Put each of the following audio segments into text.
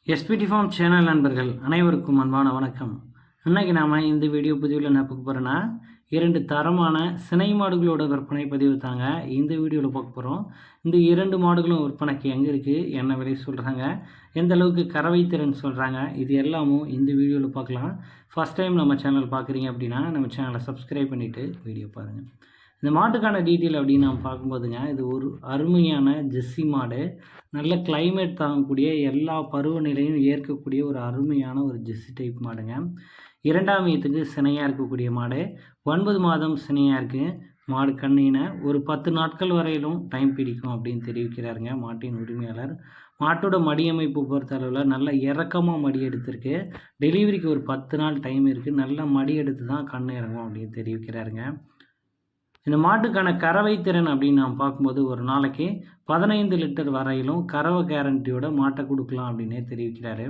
SPD form channel நண்பர்கள் அனைவருக்கும் அன்பான வணக்கம். இன்றைக்கி நாம் இந்த வீடியோ பதிவில் என்ன பார்க்க போகிறோன்னா, 2 தரமான சினை மாடுகளோட விற்பனை பதிவு தாங்க இந்த வீடியோவில் பார்க்க போகிறோம். இந்த 2 மாடுகளும் விற்பனைக்கு எங்கே இருக்குது, என்ன விலை சொல்கிறாங்க, எந்த அளவுக்கு கறவை திறன் சொல்கிறாங்க, இது எல்லாமும் இந்த வீடியோவில் பார்க்கலாம். ஃபஸ்ட் டைம் நம்ம சேனல் பார்க்குறீங்க அப்படின்னா நம்ம சேனலை சப்ஸ்கிரைப் பண்ணிவிட்டு வீடியோ பாருங்கள். இந்த மாட்டுக்கான டீட்டெயில் அப்படின்னு நாம் பார்க்கும்போதுங்க, இது ஒரு அருமையான ஜெர்சி மாடு. நல்ல கிளைமேட் தாங்கக்கூடிய எல்லா பருவநிலையும் ஏற்கக்கூடிய ஒரு அருமையான ஒரு ஜெர்சி டைப் மாடுங்க. 2ஆம் ஈத்துக்கு சினையாக இருக்கக்கூடிய மாடு. 9 மாதம் சினையாக இருக்குது. மாடு கண்ணின ஒரு 10 நாட்கள் வரையிலும் டைம் பிடிக்கும் அப்படின்னு தெரிவிக்கிறாருங்க மாட்டின் உரிமையாளர். மாட்டோட மடி அமைப்பு பொறுத்த அளவில் நல்ல இறக்கமாக மடி எடுத்திருக்கு. டெலிவரிக்கு ஒரு 10 நாள் டைம் இருக்குது. நல்லா மடி எடுத்து தான் கண் இறங்கும் அப்படின்னு தெரிவிக்கிறாருங்க. இந்த மாட்டுக்கான கறவை திறன் அப்படின்னு நாம் பார்க்கும்போது ஒரு நாளைக்கு 15 லிட்டர் வரையிலும் கறவை கேரண்டியோட மாட்டை கொடுக்கலாம் அப்படின்னே தெரிவிக்கிறாரு.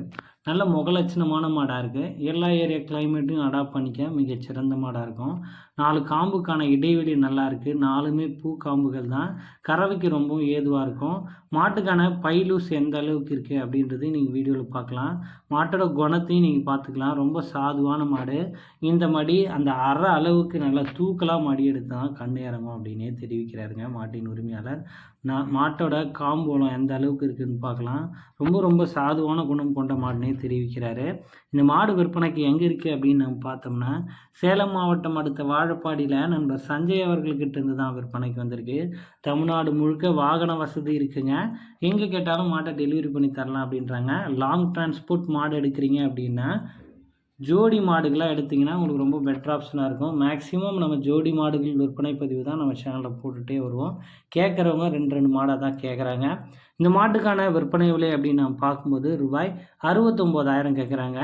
நல்ல முகலட்சணமான மாடாக இருக்குது. எல்லா ஏரியா கிளைமேட்டையும் அடாப்ட் பண்ணிக்க மிகச்சிறந்த மாடாக இருக்கும். 4 காம்புக்கான இடைவெளி நல்லா இருக்குது. 4மே பூ காம்புகள் தான். கறவைக்கு ரொம்பவும் ஏதுவாக இருக்கும். மாட்டுக்கான பைலூஸ் எந்த அளவுக்கு இருக்குது அப்படின்றது நீங்கள் வீடியோவில் பார்க்கலாம். மாட்டோட குணத்தையும் நீங்கள் பார்த்துக்கலாம். ரொம்ப சாதுவான மாடு. இந்த மடி அந்த அரை அளவுக்கு நல்லா தூக்கலாக மடி எடுத்து தான் கண் இறங்கும் அப்படின்னே தெரிவிக்கிறாருங்க மாட்டின் உரிமையாளர். மாட்டோட காம்போலம் எந்த அளவுக்கு இருக்குதுன்னு பார்க்கலாம். ரொம்ப சாதுவான குணம் கொண்ட மாடுனே தெரிவிக்கிறாரு. இந்த மாடு விற்பனைக்கு எங்கே இருக்குது அப்படின்னு நம்ம பார்த்தோம்னா, சேலம் மாவட்டம் அடுத்த வாழப்பாடியில் நண்பர் சஞ்சய் அவர்கள்கிட்ட இருந்து தான் விற்பனைக்கு வந்திருக்கு. தமிழ்நாடு முழுக்க வாகன வசதி இருக்குங்க. எங்கே கேட்டாலும் மாட்டை டெலிவரி பண்ணி தரலாம் அப்படின்றாங்க. லாங் டிரான்ஸ்போர்ட் மாடு எடுக்கிறீங்க அப்படின்னா ஜோடி மாடுகளாக எடுத்திங்கன்னா உங்களுக்கு ரொம்ப பெட்டர் ஆப்ஷனாக இருக்கும். மேக்ஸிமம் நம்ம ஜோடி மாடுகள் விற்பனை பதிவு தான் நம்ம சேனலில் போட்டுகிட்டே வருவோம். கேட்குறவங்க 2 மாடாக தான் கேட்குறாங்க. இந்த மாட்டுக்கான விற்பனை விலை அப்படின்னு நம்ம பார்க்கும்போது ரூபாய் 69,000 கேட்குறாங்க.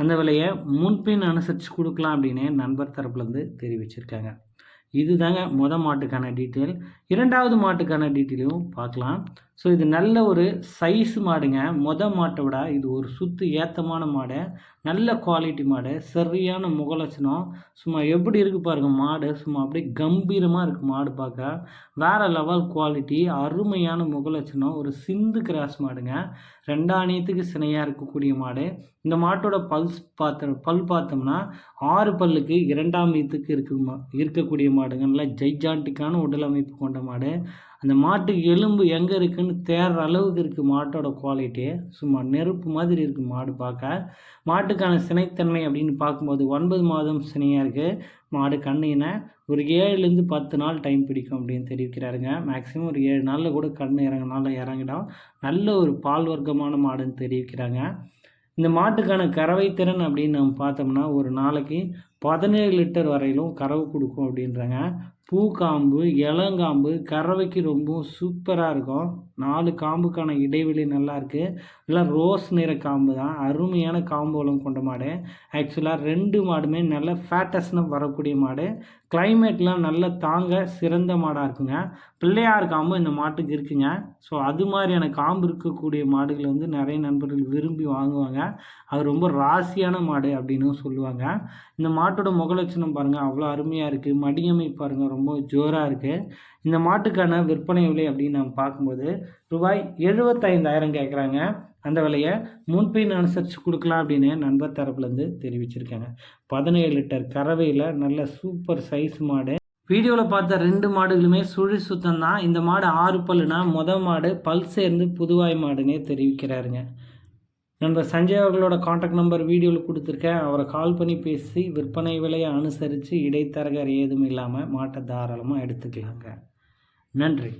அந்த விலையை முன்பின் அனுசரித்து கொடுக்கலாம் அப்படின்னு நண்பர் தரப்புலேருந்து தெரிவிச்சிருக்காங்க. இது தாங்க மாட்டுக்கான டீட்டெயில். 2வது மாட்டுக்கான டீட்டெயிலும் பார்க்கலாம். ஸோ இது நல்ல ஒரு சைஸ் மாடுங்க. மாட்டை விட இது ஒரு சுத்து ஏற்றமான மாடு. நல்ல குவாலிட்டி மாடு. சரியான முகலட்சணம். சும்மா எப்படி இருக்குது பாருங்கள் மாடு. சும்மா அப்படியே கம்பீரமாக இருக்குது மாடு பார்க்க. வேறு லெவல் குவாலிட்டி. அருமையான முகலட்சணம். ஒரு சிந்து கிராஸ் மாடுங்க. 2ஆணியத்துக்கு சினையாக இருக்கக்கூடிய மாடு. இந்த மாட்டோட பல் பார்த்தோம்னா 6 பல்லுக்கு 2ஆம் ஈத்துக்கு இருக்கக்கூடிய மாடுங்க. நல்லா ஜைஜாண்டிக்கான உடல் அமைப்பு கொண்ட மாடு. அந்த மாட்டு எலும்பு எங்கே இருக்குதுன்னு தேடுற அளவுக்கு இருக்குது மாட்டோட குவாலிட்டி. சும்மா நெருப்பு மாதிரி இருக்குது மாடு பார்க்க. மாட்டுக்கான சினைத்தன்மை அப்படின்னு பார்க்கும்போது 9 மாதம் சினையாக இருக்குது. மாடு கண்ணின ஒரு 7லேருந்து 10 நாள் டைம் பிடிக்கும் அப்படின்னு தெரிவிக்கிறாருங்க. மேக்ஸிமம் ஒரு 7 நாளில் கூட கண் இறங்கிடும். நல்ல ஒரு பால் வர்க்கமான மாடுன்னு தெரிவிக்கிறாங்க. இந்த மாட்டுக்கான கறவை திறன் அப்படின்னு நம்ம பார்த்தோம்னா ஒரு நாளைக்கு 17 லிட்டர் வரையிலும் கறவை கொடுக்கும் அப்படின்றாங்க. பூக்காம்பு, இளங்காம்பு, கறவைக்கு ரொம்பவும் சூப்பராக இருக்கும். 4 காம்புக்கான இடைவெளி நல்லாயிருக்கு. எல்லாம் ரோஸ் நிற காம்பு தான். அருமையான காம்போலம் கொண்ட மாடு. ஆக்சுவலாக 2 மாடுமே நல்ல ஃபேட்டஸ்னப் வரக்கூடிய மாடு. கிளைமேட்லாம் நல்ல தாங்க சிறந்த மாடாக இருக்குங்க. பிள்ளையார் காம்பு இந்த மாட்டுக்கு இருக்குங்க. ஸோ அது மாதிரியான காம்பு இருக்கக்கூடிய மாடுகளை வந்து நிறைய நண்பர்கள் விரும்பி வாங்குவாங்க. அது ரொம்ப ராசியான மாடு அப்படின்னு சொல்லுவாங்க. இந்த மாட்டோட முகலட்சணம் பாருங்கள் அவ்வளோ அருமையாக இருக்குது. மடியமை பாருங்கள் ரொம்ப ஜோராக இருக்குது. இந்த மாட்டுக்கான விற்பனை விலை அப்படின்னு நம்ம பார்க்கும்போது ரூபாய் 75,000 கேட்குறாங்க. அந்த விலையை முன்பின் அனுசரித்து கொடுக்கலாம் அப்படின்னு நண்பர் தரப்புலேருந்து தெரிவிச்சிருக்காங்க. 17 லிட்டர் கறவையில் நல்ல சூப்பர் சைஸ் மாடு. வீடியோவில் பார்த்த 2 மாடுகளுமே சுழி சுத்தம் தான். இந்த மாடு 6 பல்லுனா மாடு பல் சேர்ந்து புதுவாய் மாடுன்னே தெரிவிக்கிறாருங்க. நண்பர் சஞ்சய் அவர்களோட காண்டாக்ட் நம்பர் வீடியோவில் கொடுத்துருக்கேன். அவரை கால் பண்ணி பேசி விற்பனை விலையை அனுசரித்து இடைத்தரகர் ஏதும் இல்லாமல் மாட்டை தாராளமாக எடுத்துக்கலாங்க. நன்றி.